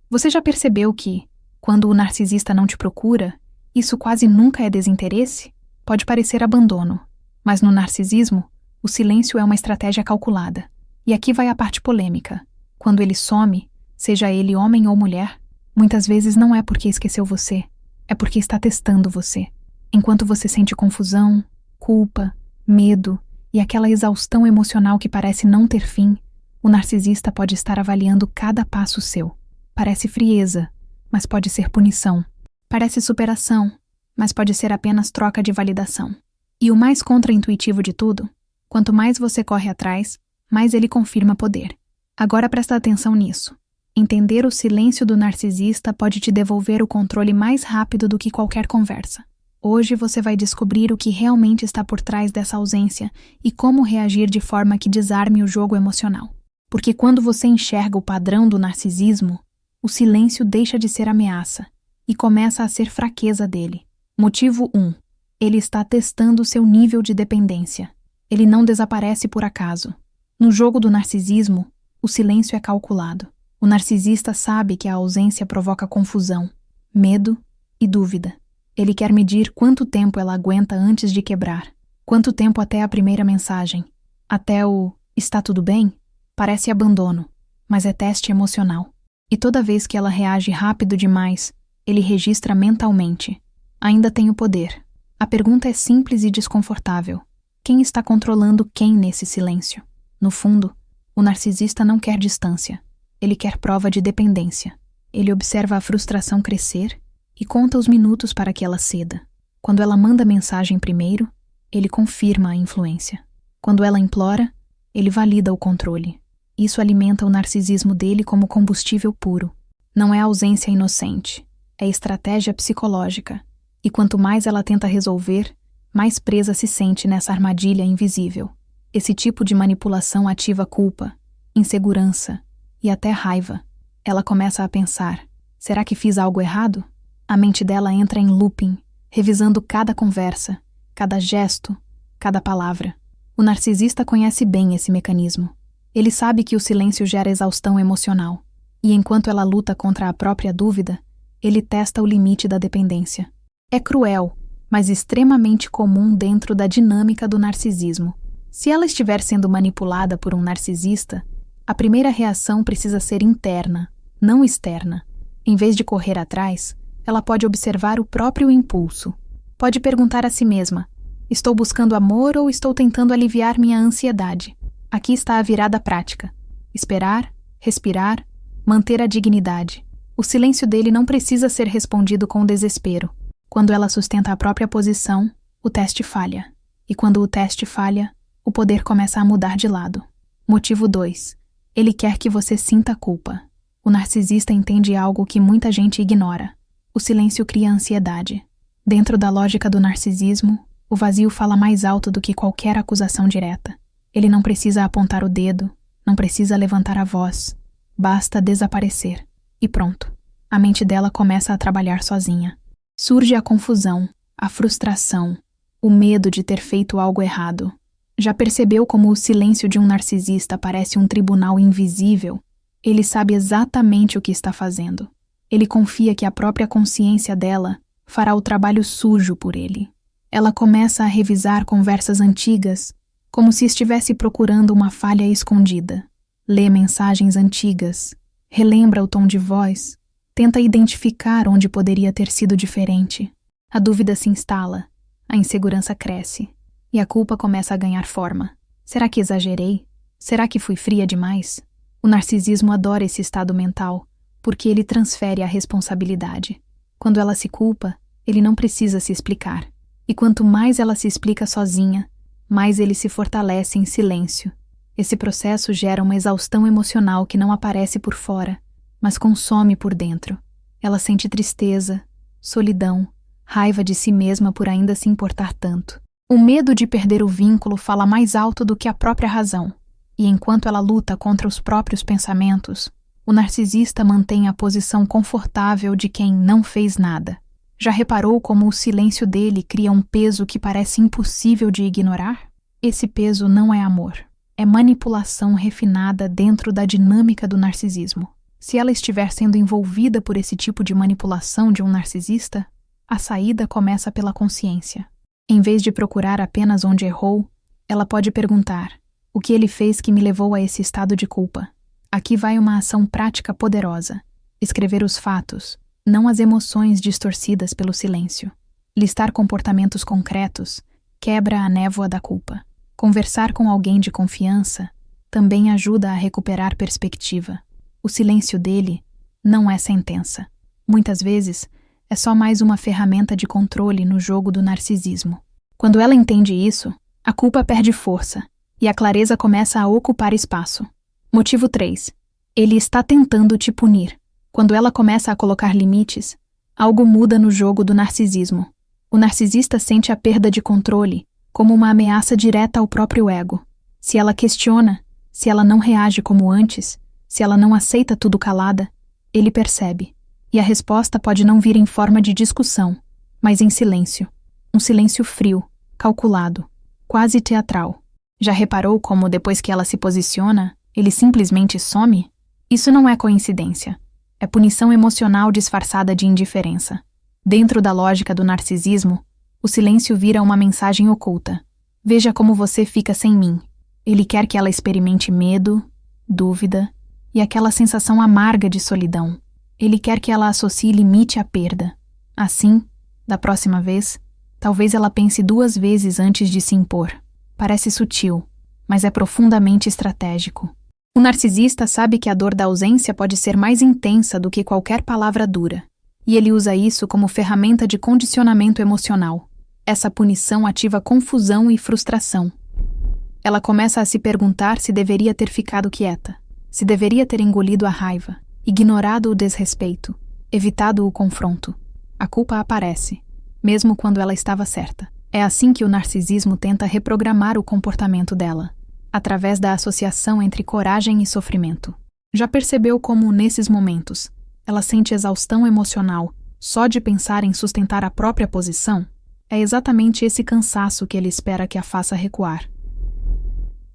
Você já percebeu que, quando o narcisista não te procura, isso quase nunca é desinteresse? Pode parecer abandono, mas no narcisismo, o silêncio é uma estratégia calculada. E aqui vai a parte polêmica. Quando ele some, seja ele homem ou mulher, muitas vezes não é porque esqueceu você, é porque está testando você. Enquanto você sente confusão, culpa, medo e aquela exaustão emocional que parece não ter fim, o narcisista pode estar avaliando cada passo seu. Parece frieza, mas pode ser punição. Parece superação, mas pode ser apenas troca de validação. E o mais contraintuitivo de tudo, quanto mais você corre atrás, mais ele confirma poder. Agora presta atenção nisso. Entender o silêncio do narcisista pode te devolver o controle mais rápido do que qualquer conversa. Hoje você vai descobrir o que realmente está por trás dessa ausência e como reagir de forma que desarme o jogo emocional. Porque quando você enxerga o padrão do narcisismo, o silêncio deixa de ser ameaça e começa a ser fraqueza dele. Motivo 1. Ele está testando seu nível de dependência. Ele não desaparece por acaso. No jogo do narcisismo, o silêncio é calculado. O narcisista sabe que a ausência provoca confusão, medo e dúvida. Ele quer medir quanto tempo ela aguenta antes de quebrar. Quanto tempo até a primeira mensagem. Até o "está tudo bem?" Parece abandono, mas é teste emocional. E toda vez que ela reage rápido demais, ele registra mentalmente. Ainda tenho poder. A pergunta é simples e desconfortável. Quem está controlando quem nesse silêncio? No fundo, o narcisista não quer distância. Ele quer prova de dependência. Ele observa a frustração crescer e conta os minutos para que ela ceda. Quando ela manda mensagem primeiro, ele confirma a influência. Quando ela implora, ele valida o controle. Isso alimenta o narcisismo dele como combustível puro. Não é ausência inocente, é estratégia psicológica. E quanto mais ela tenta resolver, mais presa se sente nessa armadilha invisível. Esse tipo de manipulação ativa culpa, insegurança e até raiva. Ela começa a pensar: será que fiz algo errado? A mente dela entra em looping, revisando cada conversa, cada gesto, cada palavra. O narcisista conhece bem esse mecanismo. Ele sabe que o silêncio gera exaustão emocional, e enquanto ela luta contra a própria dúvida, ele testa o limite da dependência. É cruel, mas extremamente comum dentro da dinâmica do narcisismo. Se ela estiver sendo manipulada por um narcisista, a primeira reação precisa ser interna, não externa. Em vez de correr atrás, ela pode observar o próprio impulso. Pode perguntar a si mesma: estou buscando amor ou estou tentando aliviar minha ansiedade? Aqui está a virada prática. Esperar, respirar, manter a dignidade. O silêncio dele não precisa ser respondido com desespero. Quando ela sustenta a própria posição, o teste falha. E quando o teste falha, o poder começa a mudar de lado. Motivo 2. Ele quer que você sinta culpa. O narcisista entende algo que muita gente ignora. O silêncio cria ansiedade. Dentro da lógica do narcisismo, o vazio fala mais alto do que qualquer acusação direta. Ele não precisa apontar o dedo, não precisa levantar a voz. Basta desaparecer. E pronto. A mente dela começa a trabalhar sozinha. Surge a confusão, a frustração, o medo de ter feito algo errado. Já percebeu como o silêncio de um narcisista parece um tribunal invisível? Ele sabe exatamente o que está fazendo. Ele confia que a própria consciência dela fará o trabalho sujo por ele. Ela começa a revisar conversas antigas, como se estivesse procurando uma falha escondida. Lê mensagens antigas, relembra o tom de voz, tenta identificar onde poderia ter sido diferente. A dúvida se instala, a insegurança cresce, e a culpa começa a ganhar forma. Será que exagerei? Será que fui fria demais? O narcisismo adora esse estado mental, porque ele transfere a responsabilidade. Quando ela se culpa, ele não precisa se explicar. E quanto mais ela se explica sozinha, mais ele se fortalece em silêncio. Esse processo gera uma exaustão emocional que não aparece por fora, mas consome por dentro. Ela sente tristeza, solidão, raiva de si mesma por ainda se importar tanto. O medo de perder o vínculo fala mais alto do que a própria razão. E enquanto ela luta contra os próprios pensamentos, o narcisista mantém a posição confortável de quem não fez nada. Já reparou como o silêncio dele cria um peso que parece impossível de ignorar? Esse peso não é amor. É manipulação refinada dentro da dinâmica do narcisismo. Se ela estiver sendo envolvida por esse tipo de manipulação de um narcisista, a saída começa pela consciência. Em vez de procurar apenas onde errou, ela pode perguntar: o que ele fez que me levou a esse estado de culpa? Aqui vai uma ação prática poderosa. Escrever os fatos, não as emoções distorcidas pelo silêncio. Listar comportamentos concretos quebra a névoa da culpa. Conversar com alguém de confiança também ajuda a recuperar perspectiva. O silêncio dele não é sentença. Muitas vezes, é só mais uma ferramenta de controle no jogo do narcisismo. Quando ela entende isso, a culpa perde força e a clareza começa a ocupar espaço. Motivo 3. Ele está tentando te punir. Quando ela começa a colocar limites, algo muda no jogo do narcisismo. O narcisista sente a perda de controle como uma ameaça direta ao próprio ego. Se ela questiona, se ela não reage como antes, se ela não aceita tudo calada, ele percebe. E a resposta pode não vir em forma de discussão, mas em silêncio. Um silêncio frio, calculado, quase teatral. Já reparou como, depois que ela se posiciona, ele simplesmente some? Isso não é coincidência. É punição emocional disfarçada de indiferença. Dentro da lógica do narcisismo, o silêncio vira uma mensagem oculta. Veja como você fica sem mim. Ele quer que ela experimente medo, dúvida e aquela sensação amarga de solidão. Ele quer que ela associe limite à perda. Assim, da próxima vez, talvez ela pense 2 vezes antes de se impor. Parece sutil, mas é profundamente estratégico. O narcisista sabe que a dor da ausência pode ser mais intensa do que qualquer palavra dura, e ele usa isso como ferramenta de condicionamento emocional. Essa punição ativa confusão e frustração. Ela começa a se perguntar se deveria ter ficado quieta, se deveria ter engolido a raiva, ignorado o desrespeito, evitado o confronto. A culpa aparece, mesmo quando ela estava certa. É assim que o narcisismo tenta reprogramar o comportamento dela, através da associação entre coragem e sofrimento. Já percebeu como, nesses momentos, ela sente exaustão emocional só de pensar em sustentar a própria posição? É exatamente esse cansaço que ele espera que a faça recuar.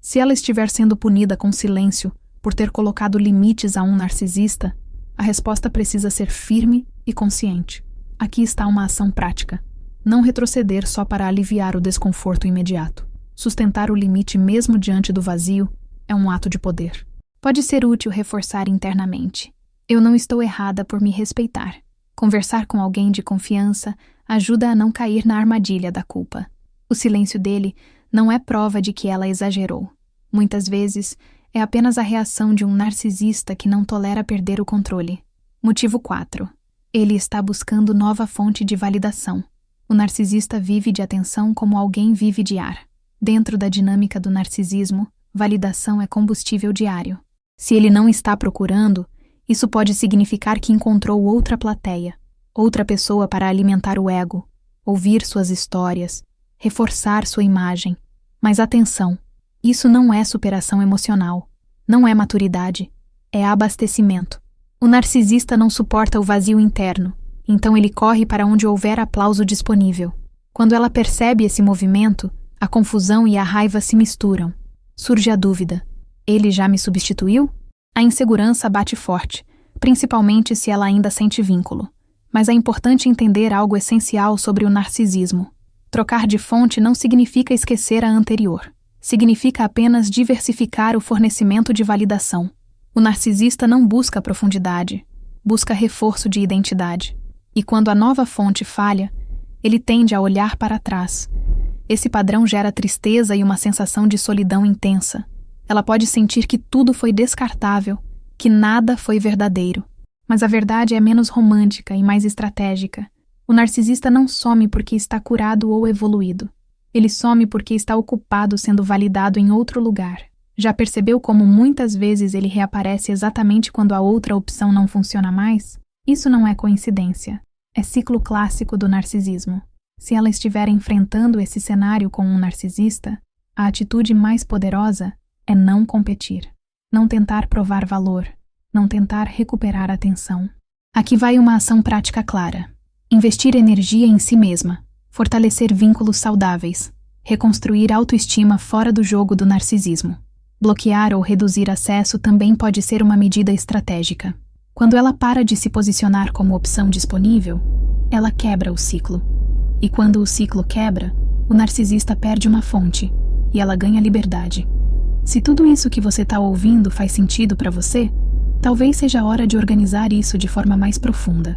Se ela estiver sendo punida com silêncio por ter colocado limites a um narcisista, a resposta precisa ser firme e consciente. Aqui está uma ação prática. Não retroceder só para aliviar o desconforto imediato. Sustentar o limite mesmo diante do vazio é um ato de poder. Pode ser útil reforçar internamente: eu não estou errada por me respeitar. Conversar com alguém de confiança ajuda a não cair na armadilha da culpa. O silêncio dele não é prova de que ela exagerou. Muitas vezes, é apenas a reação de um narcisista que não tolera perder o controle. Motivo 4. Ele está buscando nova fonte de validação. O narcisista vive de atenção como alguém vive de ar. Dentro da dinâmica do narcisismo, validação é combustível diário. Se ele não está procurando, isso pode significar que encontrou outra plateia, outra pessoa para alimentar o ego, ouvir suas histórias, reforçar sua imagem. Mas atenção, isso não é superação emocional, não é maturidade, é abastecimento. O narcisista não suporta o vazio interno, então ele corre para onde houver aplauso disponível. Quando ela percebe esse movimento, a confusão e a raiva se misturam. Surge a dúvida: ele já me substituiu? A insegurança bate forte, principalmente se ela ainda sente vínculo. Mas é importante entender algo essencial sobre o narcisismo. Trocar de fonte não significa esquecer a anterior. Significa apenas diversificar o fornecimento de validação. O narcisista não busca profundidade, busca reforço de identidade. E quando a nova fonte falha, ele tende a olhar para trás. Esse padrão gera tristeza e uma sensação de solidão intensa. Ela pode sentir que tudo foi descartável, que nada foi verdadeiro. Mas a verdade é menos romântica e mais estratégica. O narcisista não some porque está curado ou evoluído. Ele some porque está ocupado sendo validado em outro lugar. Já percebeu como muitas vezes ele reaparece exatamente quando a outra opção não funciona mais? Isso não é coincidência. É ciclo clássico do narcisismo. Se ela estiver enfrentando esse cenário com um narcisista, a atitude mais poderosa é não competir, não tentar provar valor, não tentar recuperar a atenção. Aqui vai uma ação prática clara: investir energia em si mesma, fortalecer vínculos saudáveis, reconstruir autoestima fora do jogo do narcisismo. Bloquear ou reduzir acesso também pode ser uma medida estratégica. Quando ela para de se posicionar como opção disponível, ela quebra o ciclo. E quando o ciclo quebra, o narcisista perde uma fonte e ela ganha liberdade. Se tudo isso que você está ouvindo faz sentido para você, talvez seja a hora de organizar isso de forma mais profunda.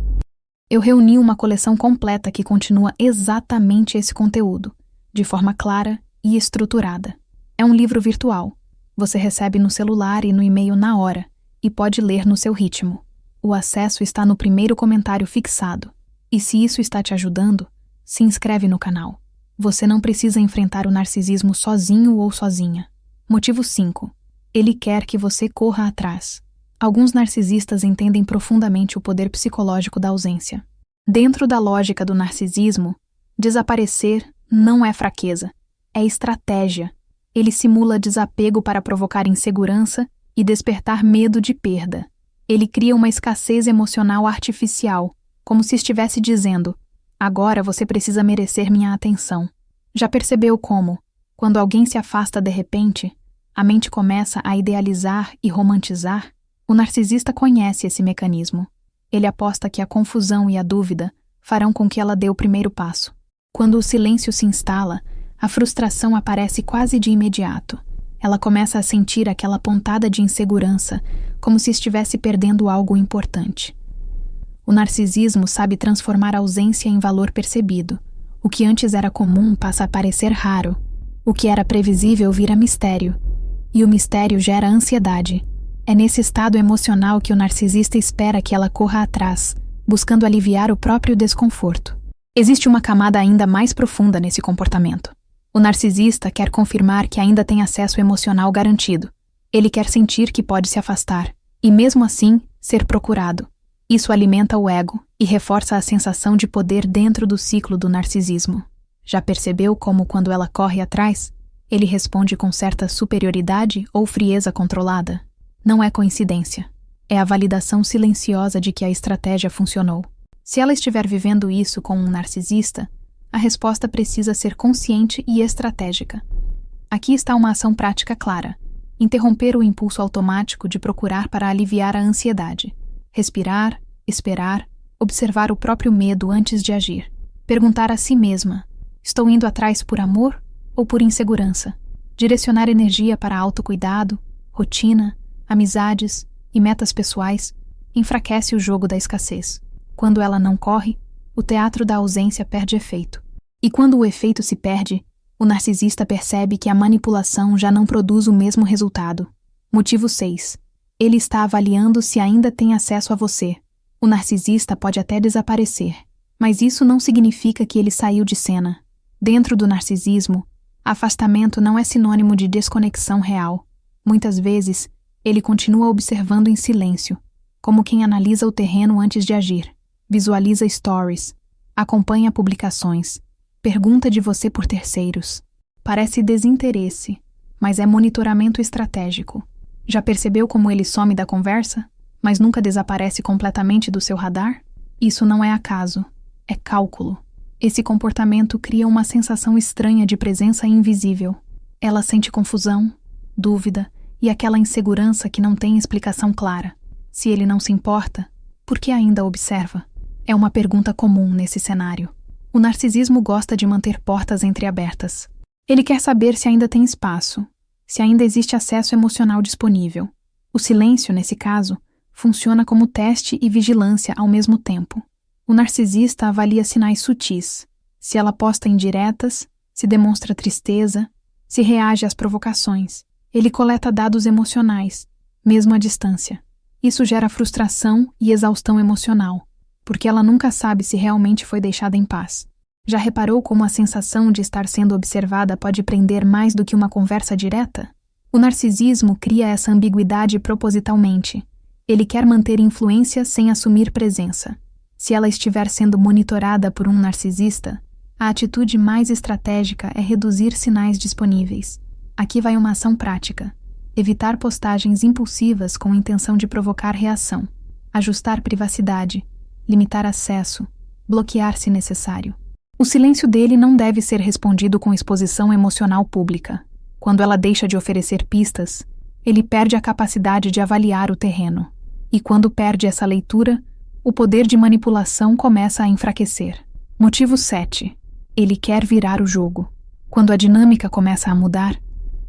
Eu reuni uma coleção completa que continua exatamente esse conteúdo, de forma clara e estruturada. É um livro virtual. Você recebe no celular e no e-mail na hora e pode ler no seu ritmo. O acesso está no primeiro comentário fixado. E se isso está te ajudando, se inscreve no canal. Você não precisa enfrentar o narcisismo sozinho ou sozinha. Motivo 5. Ele quer que você corra atrás. Alguns narcisistas entendem profundamente o poder psicológico da ausência. Dentro da lógica do narcisismo, desaparecer não é fraqueza, é estratégia. Ele simula desapego para provocar insegurança e despertar medo de perda. Ele cria uma escassez emocional artificial, como se estivesse dizendo: agora você precisa merecer minha atenção. Já percebeu como, quando alguém se afasta de repente, a mente começa a idealizar e romantizar? O narcisista conhece esse mecanismo. Ele aposta que a confusão e a dúvida farão com que ela dê o primeiro passo. Quando o silêncio se instala, a frustração aparece quase de imediato. Ela começa a sentir aquela pontada de insegurança, como se estivesse perdendo algo importante. O narcisismo sabe transformar a ausência em valor percebido. O que antes era comum passa a parecer raro. O que era previsível vira mistério. E o mistério gera ansiedade. É nesse estado emocional que o narcisista espera que ela corra atrás, buscando aliviar o próprio desconforto. Existe uma camada ainda mais profunda nesse comportamento. O narcisista quer confirmar que ainda tem acesso emocional garantido. Ele quer sentir que pode se afastar, e mesmo assim, ser procurado. Isso alimenta o ego e reforça a sensação de poder dentro do ciclo do narcisismo. Já percebeu como, quando ela corre atrás, ele responde com certa superioridade ou frieza controlada? Não é coincidência. É a validação silenciosa de que a estratégia funcionou. Se ela estiver vivendo isso com um narcisista, a resposta precisa ser consciente e estratégica. Aqui está uma ação prática clara: interromper o impulso automático de procurar para aliviar a ansiedade. Respirar, esperar, observar o próprio medo antes de agir. Perguntar a si mesma: estou indo atrás por amor ou por insegurança? Direcionar energia para autocuidado, rotina, amizades e metas pessoais enfraquece o jogo da escassez. Quando ela não corre, o teatro da ausência perde efeito. E quando o efeito se perde, o narcisista percebe que a manipulação já não produz o mesmo resultado. Motivo 6. Ele está avaliando se ainda tem acesso a você. O narcisista pode até desaparecer, mas isso não significa que ele saiu de cena. Dentro do narcisismo, afastamento não é sinônimo de desconexão real. Muitas vezes, ele continua observando em silêncio, como quem analisa o terreno antes de agir. Visualiza stories, acompanha publicações, pergunta de você por terceiros. Parece desinteresse, mas é monitoramento estratégico. Já percebeu como ele some da conversa, mas nunca desaparece completamente do seu radar? Isso não é acaso, é cálculo. Esse comportamento cria uma sensação estranha de presença invisível. Ela sente confusão, dúvida e aquela insegurança que não tem explicação clara. Se ele não se importa, por que ainda observa? É uma pergunta comum nesse cenário. O narcisismo gosta de manter portas entreabertas. Ele quer saber se ainda tem espaço, se ainda existe acesso emocional disponível. O silêncio, nesse caso, funciona como teste e vigilância ao mesmo tempo. O narcisista avalia sinais sutis. Se ela posta indiretas, se demonstra tristeza, se reage às provocações. Ele coleta dados emocionais, mesmo à distância. Isso gera frustração e exaustão emocional, porque ela nunca sabe se realmente foi deixada em paz. Já reparou como a sensação de estar sendo observada pode prender mais do que uma conversa direta? O narcisismo cria essa ambiguidade propositalmente. Ele quer manter influência sem assumir presença. Se ela estiver sendo monitorada por um narcisista, a atitude mais estratégica é reduzir sinais disponíveis. Aqui vai uma ação prática: evitar postagens impulsivas com intenção de provocar reação, ajustar privacidade, limitar acesso, bloquear se necessário. O silêncio dele não deve ser respondido com exposição emocional pública. Quando ela deixa de oferecer pistas, ele perde a capacidade de avaliar o terreno. E quando perde essa leitura, o poder de manipulação começa a enfraquecer. Motivo 7. Ele quer virar o jogo. Quando a dinâmica começa a mudar,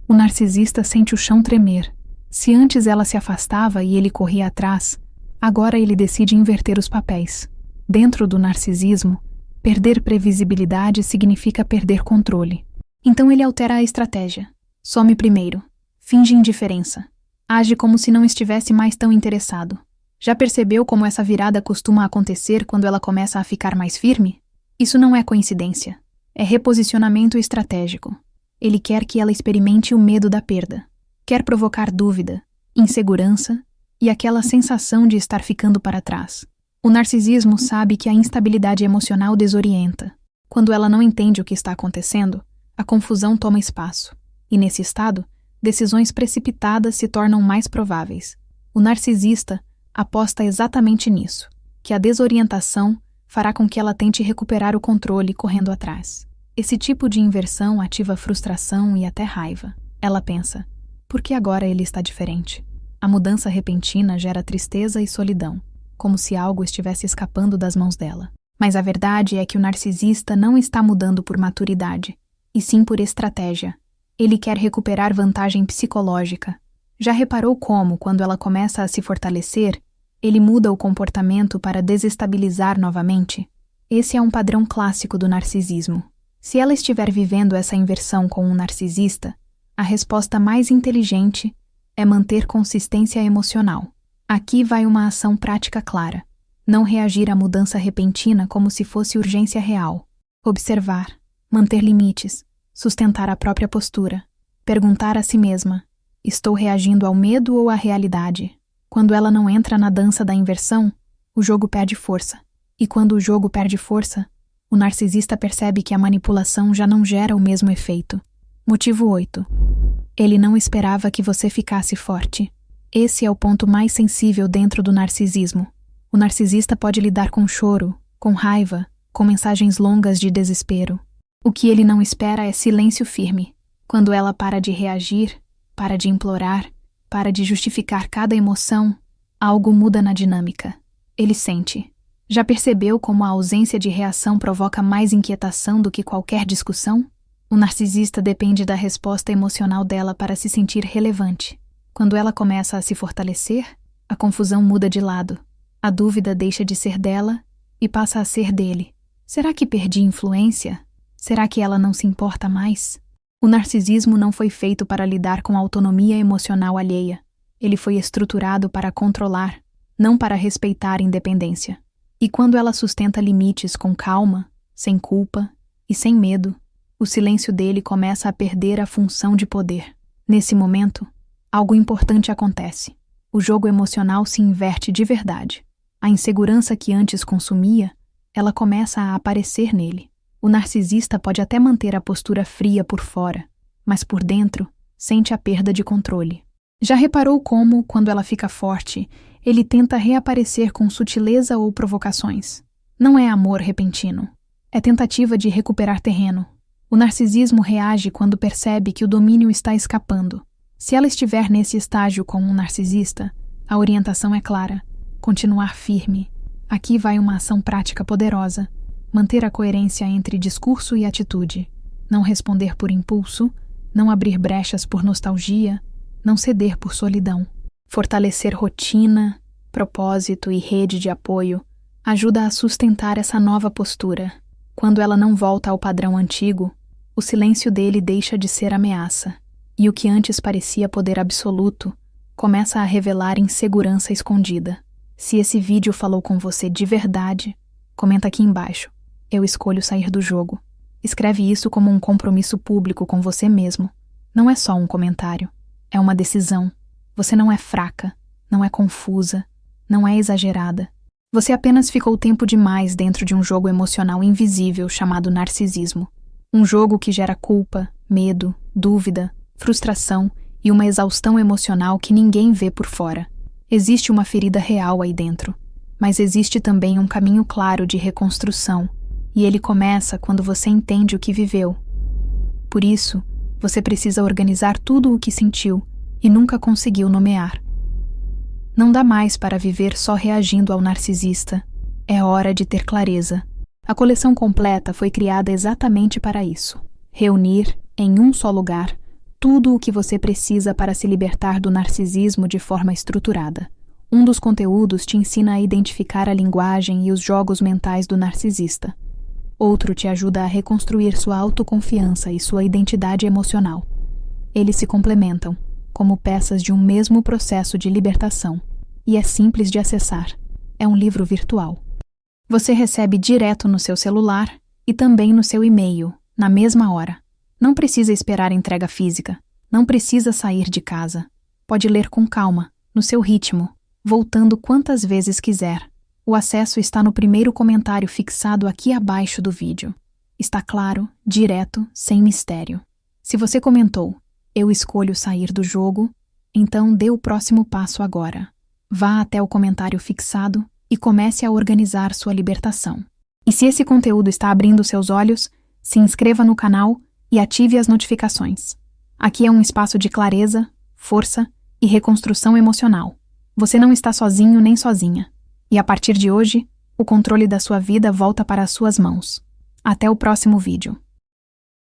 o narcisista sente o chão tremer. Se antes ela se afastava e ele corria atrás, agora ele decide inverter os papéis. Dentro do narcisismo, perder previsibilidade significa perder controle. Então ele altera a estratégia. Some primeiro. Finge indiferença. Age como se não estivesse mais tão interessado. Já percebeu como essa virada costuma acontecer quando ela começa a ficar mais firme? Isso não é coincidência. É reposicionamento estratégico. Ele quer que ela experimente o medo da perda. Quer provocar dúvida, insegurança e aquela sensação de estar ficando para trás. O narcisismo sabe que a instabilidade emocional desorienta. Quando ela não entende o que está acontecendo, a confusão toma espaço. E nesse estado, decisões precipitadas se tornam mais prováveis. O narcisista aposta exatamente nisso, que a desorientação fará com que ela tente recuperar o controle correndo atrás. Esse tipo de inversão ativa frustração e até raiva. Ela pensa, por que agora ele está diferente? A mudança repentina gera tristeza e solidão, como se algo estivesse escapando das mãos dela. Mas a verdade é que o narcisista não está mudando por maturidade, e sim por estratégia. Ele quer recuperar vantagem psicológica. Já reparou como, quando ela começa a se fortalecer, ele muda o comportamento para desestabilizar novamente? Esse é um padrão clássico do narcisismo. Se ela estiver vivendo essa inversão com um narcisista, a resposta mais inteligente é manter consistência emocional. Aqui vai uma ação prática clara. Não reagir à mudança repentina como se fosse urgência real. Observar, manter limites, sustentar a própria postura. Perguntar a si mesma, estou reagindo ao medo ou à realidade? Quando ela não entra na dança da inversão, o jogo perde força. E quando o jogo perde força, o narcisista percebe que a manipulação já não gera o mesmo efeito. Motivo 8. Ele não esperava que você ficasse forte. Esse é o ponto mais sensível dentro do narcisismo. O narcisista pode lidar com choro, com raiva, com mensagens longas de desespero. O que ele não espera é silêncio firme. Quando ela para de reagir, para de implorar, para de justificar cada emoção, algo muda na dinâmica. Ele sente. Já percebeu como a ausência de reação provoca mais inquietação do que qualquer discussão? O narcisista depende da resposta emocional dela para se sentir relevante. Quando ela começa a se fortalecer, a confusão muda de lado. A dúvida deixa de ser dela e passa a ser dele. Será que perdi influência? Será que ela não se importa mais? O narcisismo não foi feito para lidar com a autonomia emocional alheia. Ele foi estruturado para controlar, não para respeitar independência. E quando ela sustenta limites com calma, sem culpa e sem medo, o silêncio dele começa a perder a função de poder. Nesse momento, algo importante acontece. O jogo emocional se inverte de verdade. A insegurança que antes consumia, ela começa a aparecer nele. O narcisista pode até manter a postura fria por fora, mas por dentro, sente a perda de controle. Já reparou como, quando ela fica forte, ele tenta reaparecer com sutileza ou provocações? Não é amor repentino. É tentativa de recuperar terreno. O narcisismo reage quando percebe que o domínio está escapando. Se ela estiver nesse estágio com um narcisista, a orientação é clara. Continuar firme. Aqui vai uma ação prática poderosa. Manter a coerência entre discurso e atitude. Não responder por impulso, não abrir brechas por nostalgia, não ceder por solidão. Fortalecer rotina, propósito e rede de apoio ajuda a sustentar essa nova postura. Quando ela não volta ao padrão antigo, o silêncio dele deixa de ser ameaça, e o que antes parecia poder absoluto começa a revelar insegurança escondida. Se esse vídeo falou com você de verdade, comenta aqui embaixo. Eu escolho sair do jogo. Escreve isso como um compromisso público com você mesmo. Não é só um comentário. É uma decisão. Você não é fraca, não é confusa, não é exagerada. Você apenas ficou tempo demais dentro de um jogo emocional invisível chamado narcisismo. Um jogo que gera culpa, medo, dúvida, frustração e uma exaustão emocional que ninguém vê por fora. Existe uma ferida real aí dentro, mas existe também um caminho claro de reconstrução, e ele começa quando você entende o que viveu. Por isso, você precisa organizar tudo o que sentiu e nunca conseguiu nomear. Não dá mais para viver só reagindo ao narcisista. É hora de ter clareza. A coleção completa foi criada exatamente para isso. Reunir, em um só lugar, tudo o que você precisa para se libertar do narcisismo de forma estruturada. Um dos conteúdos te ensina a identificar a linguagem e os jogos mentais do narcisista. Outro te ajuda a reconstruir sua autoconfiança e sua identidade emocional. Eles se complementam, como peças de um mesmo processo de libertação, e é simples de acessar. É um livro virtual. Você recebe direto no seu celular e também no seu e-mail, na mesma hora. Não precisa esperar entrega física. Não precisa sair de casa. Pode ler com calma, no seu ritmo, voltando quantas vezes quiser. O acesso está no primeiro comentário fixado aqui abaixo do vídeo. Está claro, direto, sem mistério. Se você comentou, "Eu escolho sair do jogo", então dê o próximo passo agora. Vá até o comentário fixado e comece a organizar sua libertação. E se esse conteúdo está abrindo seus olhos, se inscreva no canal e ative as notificações. Aqui é um espaço de clareza, força e reconstrução emocional. Você não está sozinho nem sozinha. E a partir de hoje, o controle da sua vida volta para as suas mãos. Até o próximo vídeo.